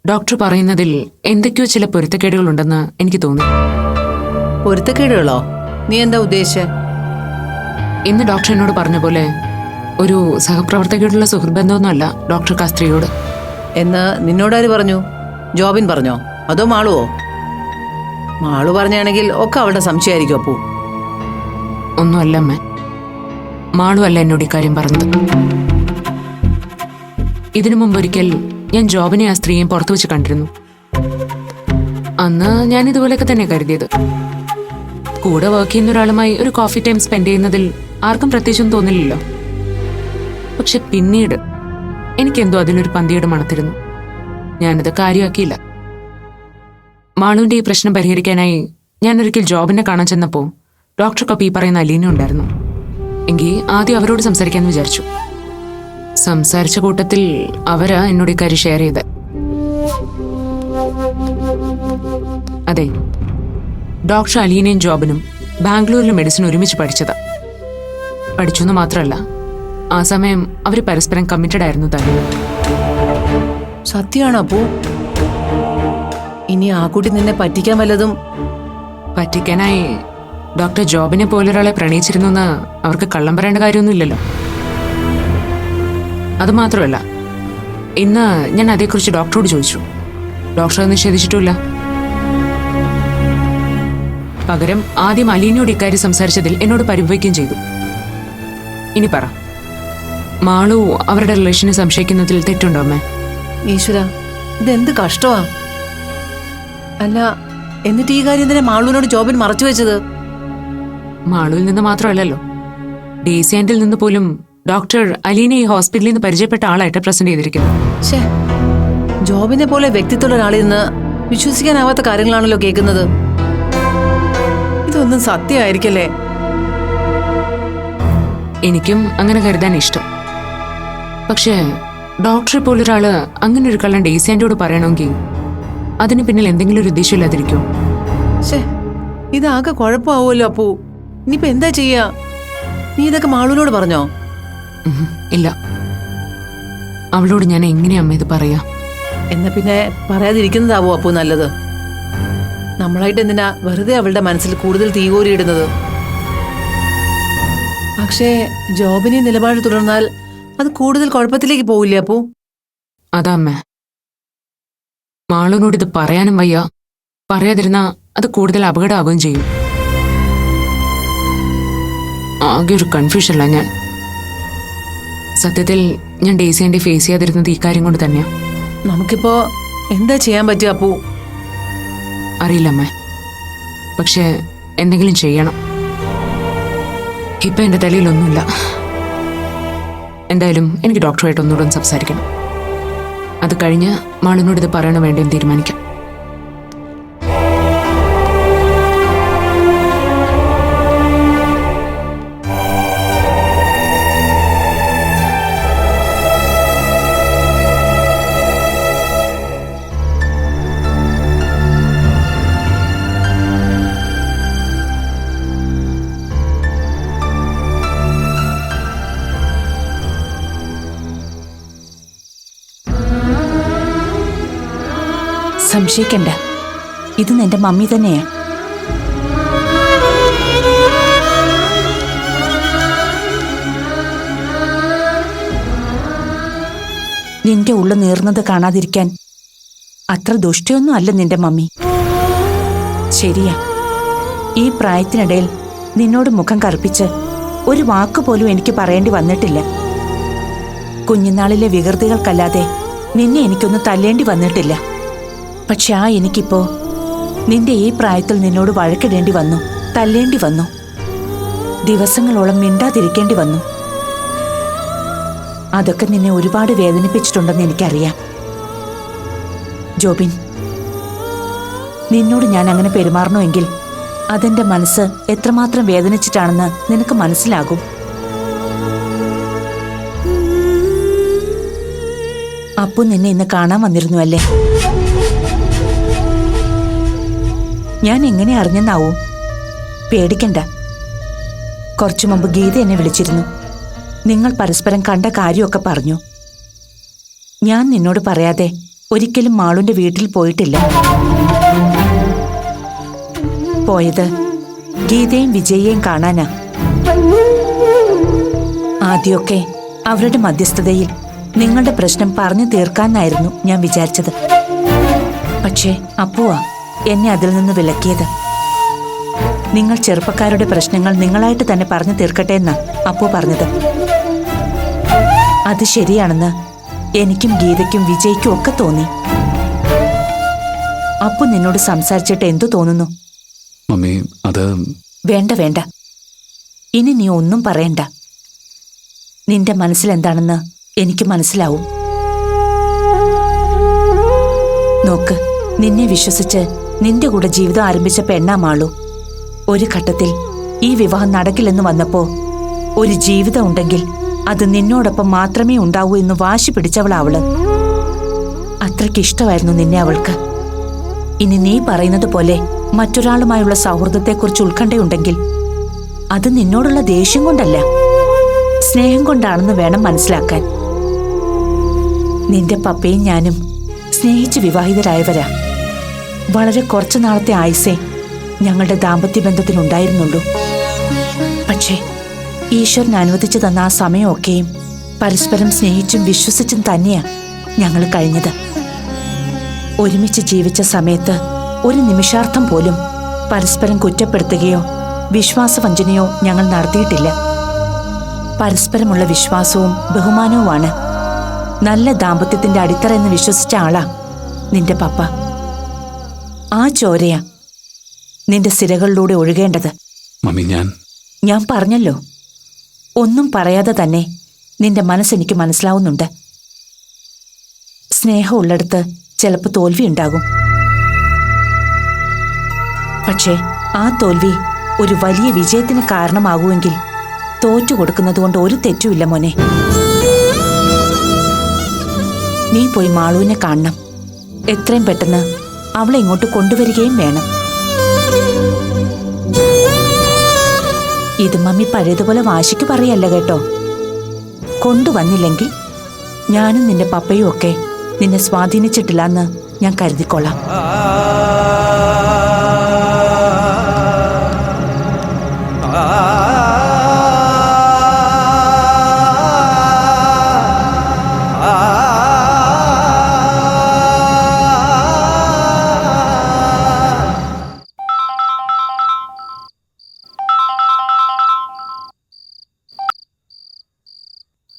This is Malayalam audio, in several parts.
ഡോക്ടർ പറയുന്നതിൽ എന്തൊക്കെയോ ചില പൊരുത്തക്കേടുകളുണ്ടെന്ന് എനിക്ക് തോന്നി. പൊരുത്തക്കേടുകളോ? നീ എന്താ ഉദ്ദേശിച്ചേ? ഇന്ന് ഡോക്ടർ എന്നോട് പറഞ്ഞ പോലെ ഒരു സഹപ്രവർത്തകയോടുള്ള സുഹൃത്ബന്ധമൊന്നുമല്ല ഡോക്ടർക്ക് ആ സ്ത്രീയോട്. എന്ന് നിന്നോടാര് പറഞ്ഞു? ജോബിൻ പറഞ്ഞോ അതോ മാളുവോ? മാളു പറഞ്ഞാണെങ്കിൽ ഒക്കെ അവളുടെ സംശയമായിരിക്കും. അപ്പൂ ഒന്നുമല്ല അമ്മ, മാളുമല്ല എന്നോട് ഇക്കാര്യം പറഞ്ഞത്. ഇതിനു മുമ്പൊരിക്കൽ ഞാൻ ജോബിനെ ആ സ്ത്രീയും പുറത്തു വെച്ച് കണ്ടിരുന്നു. അന്ന് ഞാൻ ഇതുപോലെയൊക്കെ തന്നെ കരുതിയത്. കൂടെ വർക്ക് ചെയ്യുന്ന ഒരാളുമായി ഒരു കോഫി ടൈം സ്പെൻഡ് ചെയ്യുന്നതിൽ ആർക്കും പ്രത്യേകിച്ചൊന്നും തോന്നില്ലല്ലോ. പക്ഷെ പിന്നീട് എനിക്കെന്തോ അതിലൊരു പന്തിയുടെ മണത്തിരുന്നു. ഞാനത് കാര്യമാക്കിയില്ല. മാളുവിന്റെ ഈ പ്രശ്നം പരിഹരിക്കാനായി ഞാൻ ഒരിക്കൽ ജോബിനെ കാണാൻ ചെന്നപ്പോ ഡോക്ടർക്കൊപ്പം ഈ പറയുന്ന അലീന ഉണ്ടായിരുന്നു. എങ്കിൽ ആദ്യം അവരോട് സംസാരിക്കാമെന്ന് വിചാരിച്ചു. സംസാരിച്ച കൂട്ടത്തിൽ അവരാ എന്നോട് ഇക്കാര്യം ഷെയർ ചെയ്ത്. അതെ, ഡോക്ടർ അലീനയും ജോബിനും ബാംഗ്ലൂരിൽ മെഡിസിൻ ഒരുമിച്ച് പഠിച്ചതാ. പഠിച്ചെന്ന് മാത്രമല്ല, ആ സമയം അവർ പരസ്പരം കമ്മിറ്റഡ് ആയിരുന്നു തന്നെ. സത്യമാണോ അപ്പൂ? ഇനി ആ കുട്ടി നിന്നെ പറ്റിക്കാൻ വല്ലതും? പറ്റിക്കാനായി ഡോക്ടർ ജോബിനെ പോലൊരാളെ പ്രണയിച്ചിരുന്നു എന്ന് അവർക്ക് കള്ളം പറയേണ്ട കാര്യമൊന്നുമില്ലല്ലോ. അതുമാത്രമല്ല, ഇന്ന് ഞാൻ അതേക്കുറിച്ച് ഡോക്ടറോട് ചോദിച്ചു. ഡോക്ടർ അത് നിഷേധിച്ചിട്ടുമില്ല. പകരം ആദ്യം അലീനയോട് ഇക്കാര്യം സംസാരിച്ചതിൽ എന്നോട് പരിഭവിക്കുകയും ചെയ്തു. ഇനി പറ, മാളു അവരുടെ റിലേഷനെ സംശയിക്കുന്നതിൽ തെറ്റുണ്ടോ അമ്മേ? ഈശ്വര, ഇതെന്ത് കഷ്ടമാ. അല്ല, എന്നിട്ട് ഈ കാര്യം തന്നെ മാളുവിനോട് ജോബിൻ മറച്ചു വെച്ചത്? മാളുവിൽ നിന്ന് മാത്രമല്ലല്ലോ, ഡേസി ആന്റിൽ നിന്ന് പോലും ഡോക്ടർ അലീനെ ഈ ഹോസ്പിറ്റലിൽ നിന്ന് പരിചയപ്പെട്ട ആളായിട്ട് പ്രസന്റ് ചെയ്തിരിക്കുന്നത്. ഷേ, ജോബിനെ പോലെ വ്യക്തിത്വമുള്ള ഒരാളിൽ നിന്ന് വിശ്വസിക്കാനാവാത്ത കാര്യങ്ങളാണല്ലോ കേൾക്കുന്നത്. ഇതൊന്നും സത്യമായിരിക്കല്ലേ? എനിക്കും അങ്ങനെ കരുതാൻ ഇഷ്ടം. പക്ഷേ ഡോക്ടറെ പോലൊരാള് അങ്ങനെ ഒരു കള്ളം ഡേസി ആന്റിയോട് പറയണമെങ്കിൽ അതിന് പിന്നിൽ എന്തെങ്കിലും ഒരു ഉദ്ദേശമില്ലാതിരിക്കോ? ഷേ, ഇതാകെ കുഴപ്പമാവുമല്ലോ അപ്പൂ. ഇനിയിപ്പോ എന്താ ചെയ്യാ? നീ ഇതൊക്കെ മാളുവിനോട് പറഞ്ഞോ? ഇല്ല, അവളോട് ഞാൻ എങ്ങനെയാ അമ്മ ഇത് പറയാ? എന്നാ പിന്നെ പറയാതിരിക്കുന്നതാവോ അപ്പൂ നല്ലത്. നമ്മളായിട്ട് എന്തിനാ വെറുതെ അവളുടെ മനസ്സിൽ കൂടുതൽ തീകോരിയിടുന്നത്? പക്ഷേ ജോബിനെ നിലപാട് തുടർന്നാൽ അത് കൂടുതൽ കുഴപ്പത്തിലേക്ക് പോവില്ലേ അപ്പൂ? അതാ അമ്മ, മാളുവിനോട് ഇത് പറയാനും വയ്യ. പറയാതിരുന്നാ അത് കൂടുതൽ അപകടമാവുകയും ചെയ്യും. ആകെ ഒരു കൺഫ്യൂഷനില്ല ഞാൻ. സത്യത്തിൽ ഞാൻ ഡേസി ആന്റി ഫേസ് ചെയ്യാതിരുന്നത് ഈ കാര്യം കൊണ്ട് തന്നെയാ. നമുക്കിപ്പോ എന്താ ചെയ്യാൻ പറ്റുക അപ്പൂ? അറിയില്ല അമ്മ, പക്ഷെ എന്തെങ്കിലും ചെയ്യണം. ഇപ്പൊ എന്റെ തലയിലൊന്നുമില്ല. എന്തായാലും എനിക്ക് ഡോക്ടറുമായിട്ട് ഒന്നുകൂടെ ഒന്ന് സംസാരിക്കണം. അത് കഴിഞ്ഞ് മാളിനോട് ഇത് പറയണോ വേണ്ടെന്ന് തീരുമാനിക്കാം. സംശയിക്കണ്ട, ഇത് നിന്റെ മമ്മി തന്നെയാ. നിന്റെ ഉള്ളു നീർന്നത് കാണാതിരിക്കാൻ അത്ര ദുഷ്ടയൊന്നും അല്ല നിന്റെ മമ്മി. ശരിയാ, ഈ പ്രായത്തിനിടയിൽ നിന്നോട് മുഖം കറുപ്പിച്ച് ഒരു വാക്കുപോലും എനിക്ക് പറയേണ്ടി വന്നിട്ടില്ല. കുഞ്ഞുനാളിലെ വികൃതികൾക്കല്ലാതെ നിന്നെ എനിക്കൊന്ന് തല്ലേണ്ടി വന്നിട്ടില്ല. പക്ഷെ എനിക്കിപ്പോ നിന്റെ ഈ പ്രായത്തിൽ നിന്നോട് വഴക്കിടേണ്ടി വന്നു, തല്ലേണ്ടി വന്നു, ദിവസങ്ങളോളം മിണ്ടാതിരിക്കേണ്ടി വന്നു. അതൊക്കെ നിന്നെ ഒരുപാട് വേദനിപ്പിച്ചിട്ടുണ്ടെന്ന് എനിക്കറിയാം. ജോബിൻ, നിന്നോട് ഞാൻ അങ്ങനെ പെരുമാറണമെങ്കിൽ അതെന്റെ മനസ്സ് എത്രമാത്രം വേദനിച്ചിട്ടാണെന്ന് നിനക്ക് മനസ്സിലാകും. അപ്പു നിന്നെ ഇന്ന് കാണാൻ വന്നിരുന്നു അല്ലേ? ഞാൻ എങ്ങനെ അറിഞ്ഞെന്നാവൂ? പേടിക്കണ്ട. കുറച്ചു മുമ്പ് ഗീത എന്നെ വിളിച്ചിരുന്നു. നിങ്ങൾ പരസ്പരം കണ്ട കാര്യമൊക്കെ പറഞ്ഞു. ഞാൻ നിന്നോട് പറയാതെ ഒരിക്കലും മാളുന്റെ വീട്ടിൽ പോയിട്ടില്ല. പോയത് ഗീതയും വിജയെയും കാണാനാ. ആദ്യമൊക്കെ അവരുടെ മധ്യസ്ഥതയിൽ നിങ്ങളുടെ പ്രശ്നം പറഞ്ഞു തീർക്കാനായിരുന്നു ഞാൻ വിചാരിച്ചത്. പക്ഷേ അപ്പുവാ എന്നെ അതിൽ നിന്ന് വിലക്കിയത്. നിങ്ങൾ ചെറുപ്പക്കാരുടെ പ്രശ്നങ്ങൾ നിങ്ങളായിട്ട് തന്നെ പറഞ്ഞു തീർക്കട്ടെ എന്നാ അപ്പു പറഞ്ഞത്. അത് ശരിയാണെന്ന് എനിക്കും ഗീതയ്ക്കും വിജയ്ക്കും ഒക്കെ തോന്നി. അപ്പു നിന്നോട് സംസാരിച്ചിട്ട് എന്തു തോന്നുന്നു? മമ്മി, അത് വേണ്ട വേണ്ട, ഇനി നീ ഒന്നും പറയണ്ട. നിന്റെ മനസ്സിലെന്താണെന്ന് എനിക്ക് മനസ്സിലാവും. നോക്ക്, നിന്നെ വിശ്വസിച്ച് നിന്റെ കൂടെ ജീവിതം ആരംഭിച്ച പെണ്ണാ മാളു. ഒരു ഘട്ടത്തിൽ ഈ വിവാഹം നടക്കില്ലെന്ന് വന്നപ്പോ ഒരു ജീവിതം ഉണ്ടെങ്കിൽ അത് നിന്നോടൊപ്പം മാത്രമേ ഉണ്ടാവൂ എന്ന് വാശി പിടിച്ചവളാ അവള്. അത്രയ്ക്കിഷ്ടമായിരുന്നു നിന്നെ അവൾക്ക്. ഇനി നീ പറയുന്നത് പോലെ മറ്റൊരാളുമായുള്ള സൗഹൃദത്തെക്കുറിച്ച് ഉത്കണ്ഠയുണ്ടെങ്കിൽ അത് നിന്നോടുള്ള ദേഷ്യം കൊണ്ടല്ല, സ്നേഹം കൊണ്ടാണെന്ന് വേണം മനസ്സിലാക്കാൻ. നിന്റെ പപ്പയും ഞാനും സ്നേഹിച്ച് വിവാഹിതരായവരാ. വളരെ കുറച്ചു നാളത്തെ ആയുസേ ഞങ്ങളുടെ ദാമ്പത്യ ബന്ധത്തിനുണ്ടായിരുന്നുള്ളൂ. പക്ഷേ ഈശ്വരൻ അനുവദിച്ചു തന്ന ആ സമയമൊക്കെയും പരസ്പരം സ്നേഹിച്ചും വിശ്വസിച്ചും തന്നെയാ ഞങ്ങൾ കഴിഞ്ഞത്. ഒരുമിച്ച് ജീവിച്ച സമയത്ത് ഒരു നിമിഷാർത്ഥം പോലും പരസ്പരം കുറ്റപ്പെടുത്തുകയോ വിശ്വാസവഞ്ചനയോ ഞങ്ങൾ നടത്തിയിട്ടില്ല. പരസ്പരമുള്ള വിശ്വാസവും ബഹുമാനവുമാണ് നല്ല ദാമ്പത്യത്തിന്റെ അടിത്തറ എന്ന് വിശ്വസിച്ച ആളാ നിന്റെ പപ്പ. ആ ചോരയാ നിന്റെ സിരകളിലൂടെ ഒഴുകേണ്ടത്. മമ്മി, ഞാൻ പറഞ്ഞല്ലോ, ഒന്നും പറയാതെ തന്നെ നിന്റെ മനസ്സെനിക്ക് മനസ്സിലാവുന്നുണ്ട്. സ്നേഹമുള്ളിടത്ത് ചിലപ്പോൾ തോൽവി ഉണ്ടാകും. പക്ഷേ ആ തോൽവി ഒരു വലിയ വിജയത്തിന് കാരണമാകുമെങ്കിൽ തോറ്റുകൊടുക്കുന്നതുകൊണ്ട് ഒരു തെറ്റുമില്ല മോനെ. നീ പോയി മാളുവിനെ കാണണം. എത്രയും പെട്ടെന്ന് അവളെ ഇങ്ങോട്ട് കൊണ്ടുവരികയും വേണം. ഇത് മമ്മി പഴയതുപോലെ വാശിക്ക് പറയല്ല കേട്ടോ. കൊണ്ടുവന്നില്ലെങ്കിൽ ഞാനും നിന്റെ പപ്പയും ഒക്കെ നിന്നെ സ്വാധീനിച്ചിട്ടില്ലെന്ന് ഞാൻ കരുതിക്കൊള്ളാം.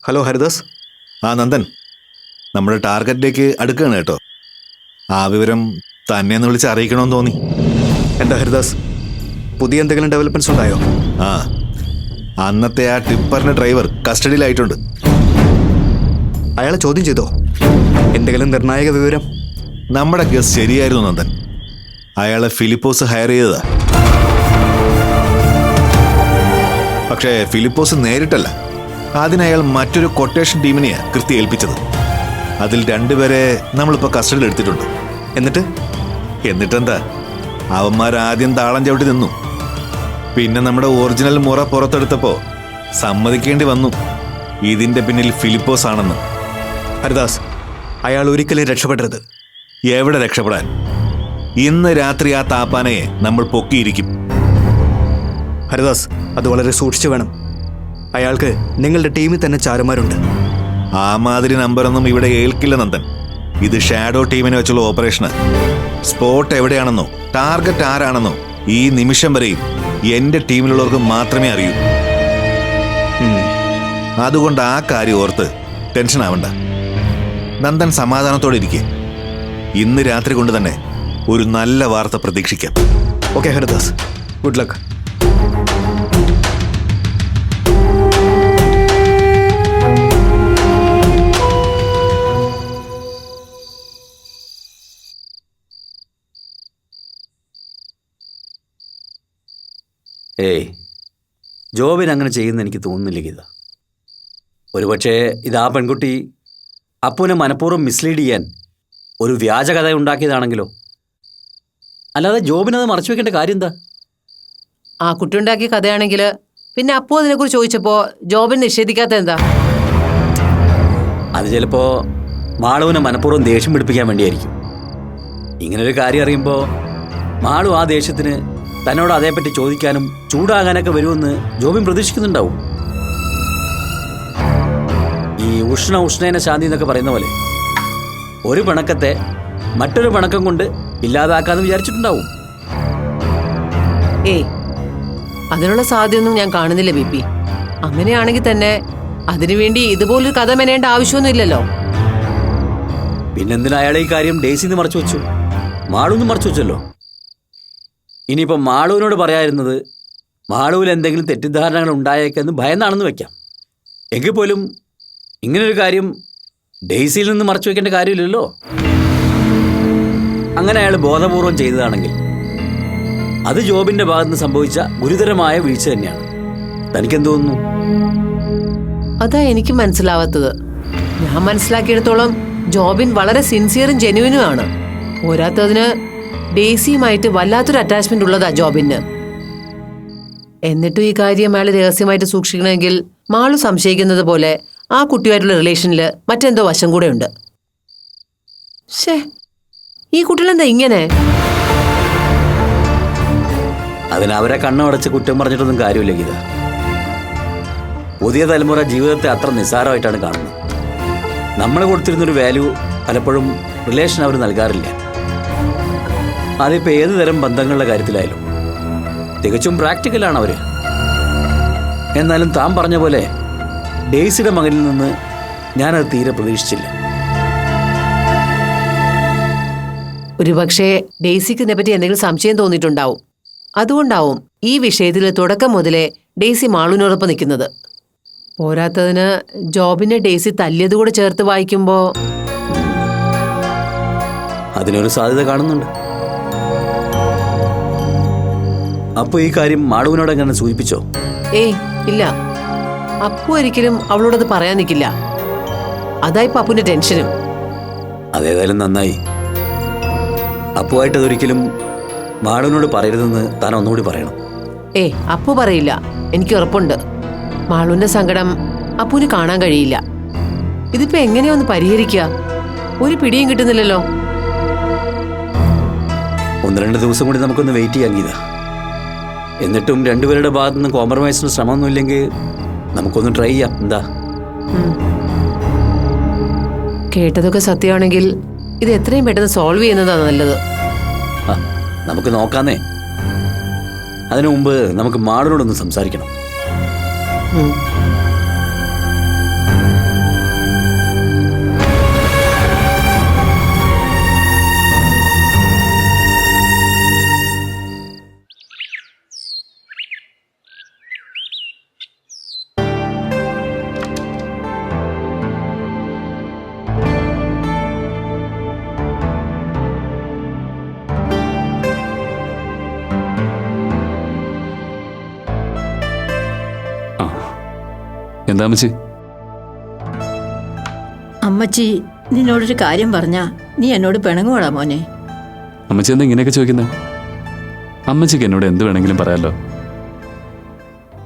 ഹലോ ഹരിദാസ്. നന്ദൻ, നമ്മുടെ ടാർഗറ്റിലേക്ക് അടുക്കുകയാണ് കേട്ടോ. ആ വിവരം തന്നെ ഒന്ന് വിളിച്ച് അറിയിക്കണമെന്ന് തോന്നി. എന്താ ഹരിദാസ്, പുതിയ എന്തെങ്കിലും ഡെവലപ്മെന്റ്സ് ഉണ്ടായോ? അന്നത്തെ ആ ടിപ്പറിന്റെ ഡ്രൈവർ കസ്റ്റഡിയിലായിട്ടുണ്ട്. അയാളെ ചോദ്യം ചെയ്തോ? എന്തെങ്കിലും നിർണായക വിവരം? നമ്മുടെ കേസ് ശരിയായിരുന്നു നന്ദൻ. അയാളെ ഫിലിപ്പോസ് ഹയർ ചെയ്തതാ. പക്ഷേ ഫിലിപ്പോസ് നേരിട്ടല്ല, അതിനയാൾ മറ്റൊരു കൊട്ടേഷൻ ടീമിനെയാ കൃത്യം ഏൽപ്പിച്ചത്. അതിൽ 2 പേരെ നമ്മളിപ്പോൾ കസ്റ്റഡിയിൽ എടുത്തിട്ടുണ്ട്. എന്നിട്ടെന്താ, അവന്മാരാദ്യം താളം ചവിട്ടി നിന്നു. പിന്നെ നമ്മുടെ ഒറിജിനൽ മുറ പുറത്തെടുത്തപ്പോൾ സമ്മതിക്കേണ്ടി വന്നു ഇതിന്റെ പിന്നിൽ ഫിലിപ്പോസ് ആണെന്ന്. ഹരിദാസ്, അയാൾ ഒരിക്കലും രക്ഷപ്പെടരുത്. എവിടെ രക്ഷപ്പെടാൻ? ഇന്ന് രാത്രി ആ താപ്പാനയെ നമ്മൾ പൊക്കിയിരിക്കും. ഹരിദാസ്, അത് വളരെ സൂക്ഷിച്ചു വേണം. അയാൾക്ക് നിങ്ങളുടെ ടീമിൽ തന്നെ ചാരന്മാരുണ്ട്. ആ മാതിരി നമ്പറൊന്നും ഇവിടെ ഏൽക്കില്ല നന്ദൻ. ഇത് ഷാഡോ ടീമിനെ വെച്ചുള്ള ഓപ്പറേഷന്. സ്പോട്ട് എവിടെയാണെന്നോ ടാർഗറ്റ് ആരാണെന്നോ ഈ നിമിഷം വരെയും എന്റെ ടീമിലുള്ളവർക്ക് മാത്രമേ അറിയൂ. അതുകൊണ്ട് ആ കാര്യം ഓർത്ത് ടെൻഷൻ ആവണ്ട. നന്ദൻ സമാധാനത്തോടെ ഇരിക്കെ. ഇന്ന് രാത്രി കൊണ്ട് തന്നെ ഒരു നല്ല വാർത്ത പ്രതീക്ഷിക്കാം. Okay Haridas, good luck. ഏയ്, ജോബിൻ അങ്ങനെ ചെയ്യുന്ന എനിക്ക് തോന്നുന്നില്ല ഗീത. ഒരുപക്ഷെ ഇത് ആ പെൺകുട്ടി അപ്പുവിനെ മനഃപൂർവ്വം മിസ്ലീഡ് ചെയ്യാൻ ഒരു വ്യാജ കഥ ഉണ്ടാക്കിയതാണെങ്കിലോ? അല്ലാതെ ജോബിനത് മറച്ചു വെക്കേണ്ട കാര്യം എന്താ? ആ കുട്ടി ഉണ്ടാക്കിയ കഥയാണെങ്കിൽ പിന്നെ അപ്പു അതിനെക്കുറിച്ച് ചോദിച്ചപ്പോ ജോബിന് നിഷേധിക്കാത്ത എന്താ? അത് ചിലപ്പോൾ മാളുവിനെ മനഃപൂർവ്വം ദേഷ്യം പിടിപ്പിക്കാൻ വേണ്ടിയായിരിക്കും. ഇങ്ങനൊരു കാര്യം അറിയുമ്പോൾ മാളു ആ ദേഷ്യത്തിന് തന്നോട് അതേപ്പറ്റി ചോദിക്കാനും ചൂടാകാനൊക്കെ വരുമെന്ന് ജോബിൻ പ്രതീക്ഷിക്കുന്നുണ്ടാവും. ഈ ഉഷ്ണേന ശാന്തി എന്നൊക്കെ പറയുന്ന പോലെ ഒരു പിണക്കത്തെ മറ്റൊരു പിണക്കം കൊണ്ട് ഇല്ലാതാക്കാന്ന് വിചാരിച്ചിട്ടുണ്ടാവും. ഏയ്, അതിനുള്ള സാധ്യതയൊന്നും ഞാൻ കാണുന്നില്ല ബിപി. അങ്ങനെയാണെങ്കിൽ തന്നെ അതിനുവേണ്ടി ഇതുപോലൊരു കഥ മെനേണ്ട ആവശ്യമൊന്നും ഇല്ലല്ലോ. പിന്നെന്തിനാ അയാളെ ഈ കാര്യം ഡേയ്സിന്ന് മറച്ചു വെച്ചു? മാളുന്ന് മറച്ചു വെച്ചല്ലോ. ഇനിയിപ്പോൾ മാളുവിനോട് പറയാതിരുന്നത് മാളുവിൽ എന്തെങ്കിലും തെറ്റിദ്ധാരണകൾ ഉണ്ടായേക്കെന്ന് ഭയന്നാണെന്ന് വെക്കാം. എങ്കിൽ പോലും ഇങ്ങനൊരു കാര്യം ഡെയ്സിയിൽ നിന്ന് മറച്ചു വെക്കേണ്ട കാര്യമില്ലല്ലോ. അങ്ങനെ അയാൾ ബോധപൂർവം ചെയ്തതാണെങ്കിൽ അത് ജോബിന്റെ ഭാഗത്തുനിന്ന് സംഭവിച്ച ഗുരുതരമായ വീഴ്ച തന്നെയാണ്. തനിക്കെന്ത് തോന്നുന്നു? അതാ എനിക്ക് മനസ്സിലാവാത്തത്. ഞാൻ മനസ്സിലാക്കിയിടത്തോളം ജോബിൻ വളരെ സിൻസിയറും ജെന്യുവിനും ആണ്. പോരാത്തതിന് ഡേസിയുമായിട്ട് വല്ലാത്തൊരു അറ്റാച്ച്മെന്റ് ഉള്ളതാ ജോബിന്. എന്നിട്ടും ഈ കാര്യം അയാൾ രഹസ്യമായിട്ട് സൂക്ഷിക്കണമെങ്കിൽ മാളു സംശയിക്കുന്നത് പോലെ ആ കുട്ടിയുമായിട്ടുള്ള റിലേഷനില് മറ്റെന്തോ വശം കൂടെ ഉണ്ട്. ഷേ, ഈ കുട്ടികളെന്താ ഇങ്ങനെ? അതിനവരെ കണ്ണുടച്ച് കുറ്റം പറഞ്ഞിട്ടൊന്നും കാര്യമില്ല ഗീത. പുതിയ തലമുറ ജീവിതത്തെ അത്ര നിസ്സാരമായിട്ടാണ് കാണുന്നത്. നമ്മൾ കൊടുത്തിരുന്നൊരു വാല്യൂ പലപ്പോഴും റിലേഷൻ അവർ നൽകാറില്ല. അതിപ്പോൾ ഏത് തരം ബന്ധങ്ങളുടെ കാര്യത്തിലായാലും തികച്ചും പ്രാക്ടിക്കലാണ് അവർ. എന്നാലും താൻ പറഞ്ഞ പോലെ ഡേയ്സിയുടെ മകനിൽ നിന്ന് ഞാനത് തീരെ പ്രതീക്ഷിച്ചില്ല. ഒരുപക്ഷെ ഡേയ്സിക്ക് ഇതിനെപ്പറ്റി എന്തെങ്കിലും സംശയം തോന്നിയിട്ടുണ്ടാവും. അതുകൊണ്ടാവും ഈ വിഷയത്തിൽ തുടക്കം മുതലേ ഡേയ്സി മാളുവിനോടൊപ്പം നിൽക്കുന്നത്. പോരാത്തതിന് ജോബിനെ ഡേയ്സി തല്ലിയതുകൂടെ ചേർത്ത് വായിക്കുമ്പോ അതിനൊരു സാധ്യത കാണുന്നുണ്ട്. അപ്പോൾ ഈ കാര്യം മാളുവിനോട് എങ്ങനെ സൂചിപ്പിച്ചോ? ഏയ് ഇല്ല, അപ്പു ഒരിക്കലും അവളോടത് പറയാൻ നിൽക്കില്ല. അതായിപ്പോ അപ്പുവിന്റെ ടെൻഷനും. അതേതായാലും നന്നായി. അപ്പുവായിട്ട് അതൊരിക്കലും മാളുവിനോട് പറയരുതെന്ന് താൻ ഒന്നുകൂടി പറയണം. ഏയ്, അപ്പു പറയില്ല, എനിക്ക് ഉറപ്പുണ്ട്. മാളുവിന്റെ സങ്കടം അപ്പുവിന് കാണാൻ കഴിയില്ല. ഇതിപ്പോ എങ്ങനെയാ ഒന്ന് പരിഹരിക്കുക? ഒരു പിടിയും കിട്ടുന്നില്ലല്ലോ. 1-2 ദിവസം കൂടി നമുക്കൊന്ന് വെയിറ്റ് ചെയ്യാൻ ഗീത. എന്നിട്ടും രണ്ടുപേരുടെ ഭാഗത്തുനിന്ന് കോംപ്രമൈസിന് ശ്രമമൊന്നുമില്ലെങ്കിൽ നമുക്കൊന്ന് ട്രൈ ചെയ്യാം. എന്താ? കേട്ടതൊക്കെ സത്യമാണെങ്കിൽ ഇത് എത്രയും പെട്ടെന്ന് സോൾവ് ചെയ്യുന്നതാണ് നല്ലത്. നമുക്ക് നോക്കാന്നേ. അതിനു മുമ്പ് നമുക്ക് മാളിനോടൊന്ന് സംസാരിക്കണം. എന്താ അമ്മച്ചി? അമ്മച്ചി നിന്നോടൊരു കാര്യം പറഞ്ഞാ നീ എന്നോട് പിണങ്ങുവാടാ മോനെ. അമ്മച്ചി എന്താ ഇങ്ങനെയൊക്കെ ചോദിക്കുന്നത്? അമ്മച്ചിക്ക് എന്നോട് എന്ത് വേണമെങ്കിലും പറയാലോ.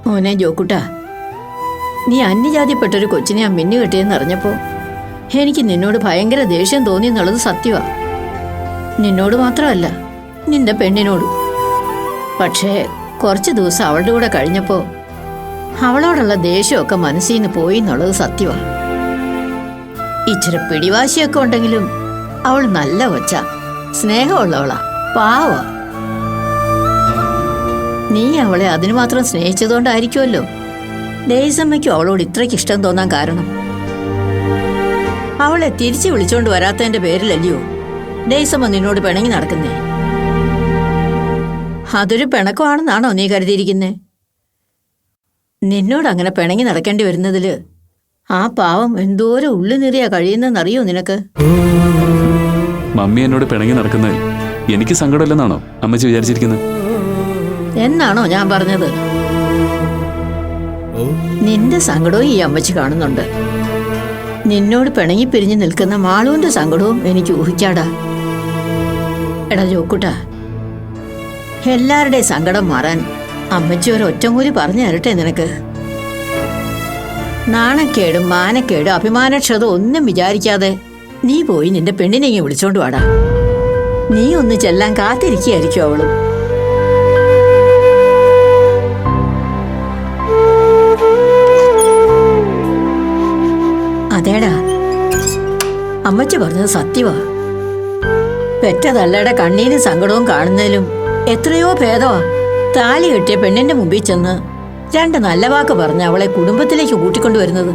മോനെ ജോക്കുട്ടാ, നീ അന്യജാതിപ്പെട്ടൊരു കൊച്ചിനെ ആ മിന്നു കെട്ടിയെന്ന് അറിഞ്ഞപ്പോ എനിക്ക് നിന്നോട് ഭയങ്കര ദേഷ്യം തോന്നി എന്നുള്ളത് സത്യമാ. നിന്നോട് മാത്രമല്ല, നിന്റെ പെണ്ണിനോട്. പക്ഷേ കുറച്ച് ദിവസം അവളുടെ കൂടെ കഴിഞ്ഞപ്പോ അവളോടുള്ള ദേഷ്യമൊക്കെ മനസ്സിൽ നിന്ന് പോയി എന്നുള്ളത് സത്യമാണ്. ഇച്ചിരി പിടിവാശിയൊക്കെ ഉണ്ടെങ്കിലും അവൾ നല്ല കൊച്ച, സ്നേഹമുള്ളവളാ, പാവ. നീ അവളെ അതിനു മാത്രം സ്നേഹിച്ചതുകൊണ്ടായിരിക്കുമല്ലോ ഡേയ്സമ്മയ്ക്കും അവളോട് ഇത്രയ്ക്ക് ഇഷ്ടം തോന്നാൻ കാരണം. അവളെ തിരിച്ചു വിളിച്ചോണ്ട് വരാത്തതിന്റെ പേരിലല്ലയോ ഡേയ്സമ്മ നിന്നോട് പിണങ്ങി നടക്കുന്നേ. അതൊരു പിണക്കമാണെന്നാണോ നീ കരുതിയിരിക്കുന്നേ? നിന്നോട് അങ്ങനെ പിണങ്ങി നടക്കേണ്ടി വരുന്നതില് ആ പാവം എന്തോരം ഉള്ളു നിറയാ കഴിയുന്നെന്നറിയോ നിനക്ക്? മമ്മി എന്നോട് പിണങ്ങി നടക്കുന്നത് എനിക്ക് സങ്കടമില്ലെന്നാണോ അമ്മച്ചി വിചാരിച്ചിരിക്കുന്നത്? എന്നാണോ ഞാൻ പറഞ്ഞത്? നിന്റെ സങ്കടവും ഈ അമ്മച്ചി കാണുന്നുണ്ട്. നിന്നോട് പിണങ്ങി പിരിഞ്ഞു നിൽക്കുന്ന മാളുവിന്റെ സങ്കടവും എനിക്ക് ഊഹിക്കാടാ. എടാ ജോക്കുട്ടാ, എല്ലാവരുടെയും സങ്കടം മാറാൻ അമ്മച്ചി ഒരൊറ്റമൂലി പറഞ്ഞു തരട്ടെ നിനക്ക്. നാണക്കേടും മാനക്കേടും അഭിമാനക്ഷതം ഒന്നും വിചാരിക്കാതെ നീ പോയി നിന്റെ പെണ്ണിനെ ഇങ്ങ് വിളിച്ചോണ്ട് വാടാ. നീ ഒന്ന് ചെല്ലാൻ കാത്തിരിക്കുകയായിരിക്കും അവള്. അതേടാ, അമ്മച്ചി പറഞ്ഞത് സത്യമാ. പെറ്റ തള്ളയുടെ കണ്ണീരും സങ്കടവും കാണുന്നതിലും എത്രയോ ഭേദമാ താലി കെട്ടിയ പെണ്ണിന്റെ മുമ്പിൽ ചെന്ന് 2 നല്ല വാക്ക് പറഞ്ഞ് അവളെ കുടുംബത്തിലേക്ക് കൂട്ടിക്കൊണ്ടുവരുന്നത്.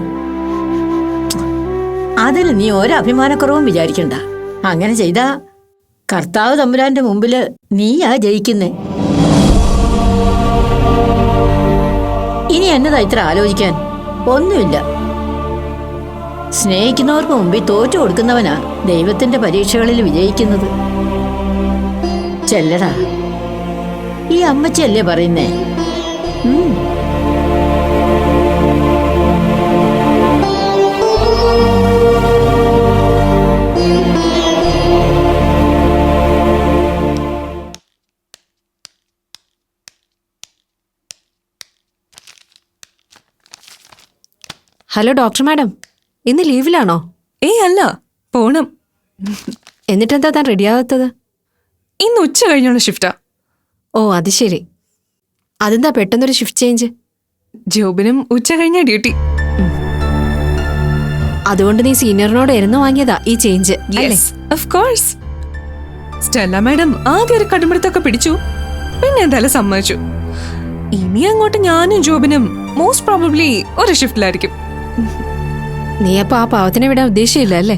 അതിന് നീ ഒരഭിമാനക്കുറവും വിചാരിക്കണ്ട. അങ്ങനെ ചെയ്താ കർത്താവ് തമ്പുരാന്റെ മുമ്പില് നീയാ ജയിക്കുന്നേ. ഇനി എന്നതാ ഇത്ര ആലോചിക്കാൻ? ഒന്നുമില്ല. സ്നേഹിക്കുന്നവർക്ക് മുമ്പിൽ തോറ്റു കൊടുക്കുന്നവനാ ദൈവത്തിന്റെ പരീക്ഷകളിൽ വിജയിക്കുന്നത്. ചെല്ലടാ, ഈ അമ്മച്ചല്ലേ പറയുന്നേ. ഹലോ ഡോക്ടർ മാഡം, ഇന്ന് ലീവിലാണോ? ഏയ് അല്ല, പോണം. എന്നിട്ടെന്താ താൻ റെഡിയാകാത്തത്? ഇന്ന് ഉച്ച കഴിഞ്ഞുള്ള ഷിഫ്റ്റാ. ഓ അത് ശരി. അതെന്താ പെട്ടെന്നൊരു ഷിഫ്റ്റ് ചേഞ്ച്? ജോബിനും ഉച്ച കഴിഞ്ഞ ഡ്യൂട്ടി. അതുകൊണ്ട് നീ സീനിയറിനോട് ഇരുന്ന് വാങ്ങിയതാ ഈ ചേഞ്ച് അല്ലേ? Of course. സ്റ്റെല്ല മാഡം ആദ്യം ഒരു കടുംപിടുത്തൊക്കെ പിടിച്ചു, പിന്നെ എന്തായാലും സമ്മതിച്ചു. ഇനി അങ്ങോട്ട് ഞാനും ജോബിനും മോസ്റ്റ് പ്രോബബ്ലി ഒരു ഷിഫ്റ്റിലായിരിക്കും. നീ അപ്പൊ ആ പാവത്തിനെ വിടാൻ ഉദ്ദേശിച്ചില്ല അല്ലേ?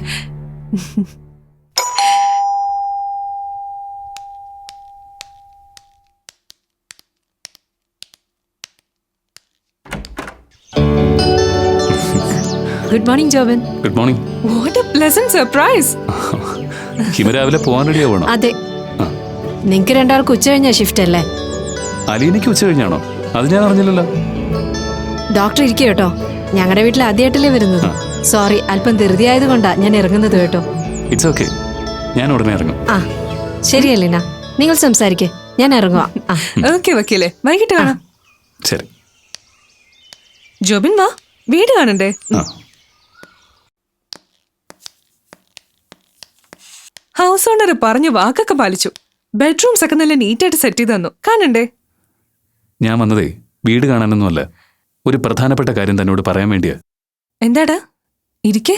Good morning Joban. Good morning. What a pleasant surprise. Hima രാവിലെ പോകാൻ റെഡി ആവണം. അതെ, നിങ്ങക്ക് 2 ആൾക്ക് ഉച്ച കഴിഞ്ഞ ഷിഫ്റ്റ് അല്ലേ? അലീനയ്ക്ക് ഉച്ച കഴിഞ്ഞാണോ? അത് ഞാൻ അറിഞ്ഞില്ലല്ലോ. ഡോക്ടർ ഇരിക്കും കേട്ടോ, ഞങ്ങളുടെ വീട്ടിൽ ആദ്യമായിട്ടല്ലേ വരുന്നത്. സോറി, അല്പം ധൃതി ആയതുകൊണ്ടാ ഞാൻ ഇറങ്ങുന്നത് കേട്ടോ. ഇറ്റ്സ് ഓക്കെ, ഞാൻ ഉടനെ ഇറങ്ങും. ആ ശരി അലീന, നിങ്ങൾ സംസാരിക്കേ, ഞാൻ ഇറങ്ങുക. ഓക്കെ വക്കീലേ, വൈകിട്ട് കാണാം. ശരി. ജോബിൻ വാ, വീട് കാണണ്ടേ? ഹൗസ് ഓണർ പറഞ്ഞു വാക്കൊക്കെ പാലിച്ചു. ബെഡ്റൂംസ് ഒക്കെ നല്ല നീറ്റായിട്ട് സെറ്റ് ചെയ്ത് തന്നു. കാണണ്ടേ? ഞാൻ വന്നതേ വീട് കാണാനൊന്നുമല്ല, ഒരു പ്രധാനപ്പെട്ട കാര്യം തന്നോട് പറയാൻ വേണ്ടിയാ. എന്താടാ? ഇരിക്കേ.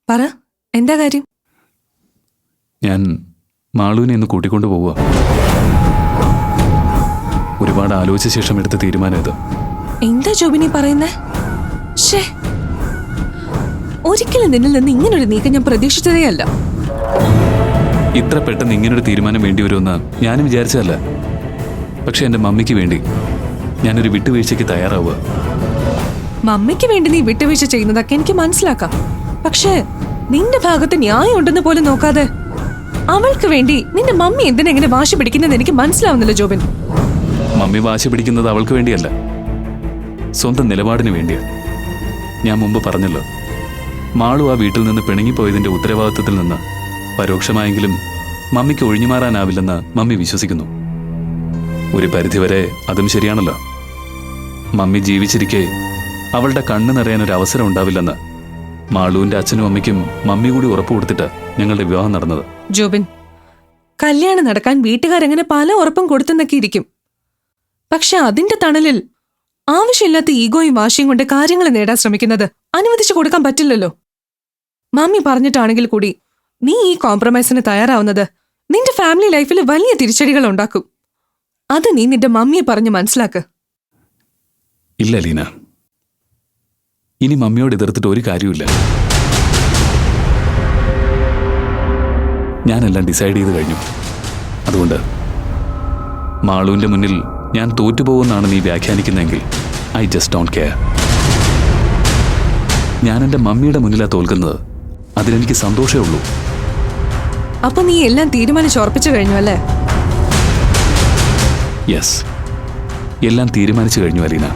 പറ, എന്താ കാര്യം? ഞാൻ മാളുവിനെ ഇന്ന് കൂട്ടിക്കൊണ്ടു പോവുക. ഒരുപാട് ആലോചിച്ച ശേഷം എടുത്ത തീരുമാനം ഇത്. എന്താ ജോബിനി പറയുന്നേ? ഒരിക്കലും നിന്നിൽ നിന്ന് ഇങ്ങനൊരു നീക്കം ഞാൻ പ്രതീക്ഷിച്ചതേ അല്ല. ഇത്ര പെട്ടെന്ന് ഇങ്ങനൊരു തീരുമാനം വേണ്ടി വരുമെന്ന് ഞാനും വിചാരിച്ചതല്ല. പക്ഷെ എൻ്റെ മമ്മിക്ക് വേണ്ടി ഞാനൊരു വിട്ടുവീഴ്ചയ്ക്ക് തയ്യാറാവുക. മമ്മിക്ക് വേണ്ടി നീ വിട്ടുവീഴ്ച ചെയ്യുന്നതൊക്കെ എനിക്ക് മനസ്സിലാക്കാം. പക്ഷേ നിന്റെ ഭാഗത്ത് ന്യായം ഉണ്ടെന്ന് പോലും നോക്കാതെ അവൾക്ക് വേണ്ടി നിന്റെ മമ്മി എന്തിനെങ്ങനെ വാശി പിടിക്കുന്നത് എനിക്ക് മനസ്സിലാവുന്നില്ല ജോബിൻ. മമ്മി വാശി പിടിക്കുന്നത് അവൾക്ക് വേണ്ടിയല്ല, സ്വന്തം നിലപാടിന് വേണ്ടിയാണ്. ഞാൻ മുമ്പ് പറഞ്ഞല്ലോ, മാളു ആ വീട്ടിൽ നിന്ന് പിണങ്ങിപ്പോയതിന്റെ ഉത്തരവാദിത്വത്തിൽ നിന്ന് പരോക്ഷമായെങ്കിലും മമ്മിക്ക് ഒഴിഞ്ഞുമാറാനാവില്ലെന്ന് മമ്മി വിശ്വസിക്കുന്നു. ഒരു പരിധിവരെ അതും ശരിയാണല്ലോ. മമ്മി ജീവിച്ചിരിക്കെ അവളുടെ കണ്ണ് നിറയാനൊരു അവസരം ഉണ്ടാവില്ലെന്ന് മാളുവിന്റെ അച്ഛനും അമ്മയ്ക്കും മമ്മി കൂടി ഉറപ്പ് കൊടുത്തിട്ട് ഞങ്ങളുടെ വിവാഹം നടന്നത്. ജോബിൻ, കല്യാണം നടക്കാൻ വീട്ടുകാരങ്ങനെ പല ഉറപ്പും കൊടുത്തെന്നൊക്കെ ഇരിക്കും. പക്ഷെ അതിന്റെ തണലിൽ ആവശ്യമില്ലാത്ത ഈഗോയും വാശിയും കൊണ്ട് കാര്യങ്ങൾ നേടാൻ ശ്രമിക്കുന്നത് അനുവദിച്ചു കൊടുക്കാൻ പറ്റില്ലല്ലോ. മമ്മി പറഞ്ഞിട്ടാണെങ്കിൽ കൂടി നീ ഈ കോംപ്രമൈസിന് തയ്യാറാവുന്നത് നിന്റെ ഫാമിലി ലൈഫിൽ വലിയ തിരിച്ചടികൾ ഉണ്ടാക്കും. അത് നീ നിന്റെ മമ്മിയെ പറഞ്ഞ് മനസ്സിലാക്ക്. ഇല്ല ലീന, ഇനി മമ്മിയോട് എതിർത്തിട്ട് ഒരു കാര്യമില്ല. ഞാനെല്ലാം ഡിസൈഡ് ചെയ്ത് കഴിഞ്ഞു. അതുകൊണ്ട് മാളുവിന്റെ മുന്നിൽ ഞാൻ തോറ്റുപോകുമെന്നാണ് നീ വ്യാഖ്യാനിക്കുന്നതെങ്കിൽ ഐ ജസ്റ്റ് ഡോണ്ട് കെയർ. ഞാൻ എൻ്റെ മമ്മിയുടെ മുന്നിലാണ് തോൽക്കുന്നത്, അതിലെനിക്ക് സന്തോഷമേ ഉള്ളൂ. അപ്പൊ നീ എല്ലാം തീരുമാനിച്ചുറപ്പിച്ചു കഴിഞ്ഞു അല്ലേ? യെസ്, എല്ലാം തീരുമാനിച്ചു കഴിഞ്ഞു അലീന.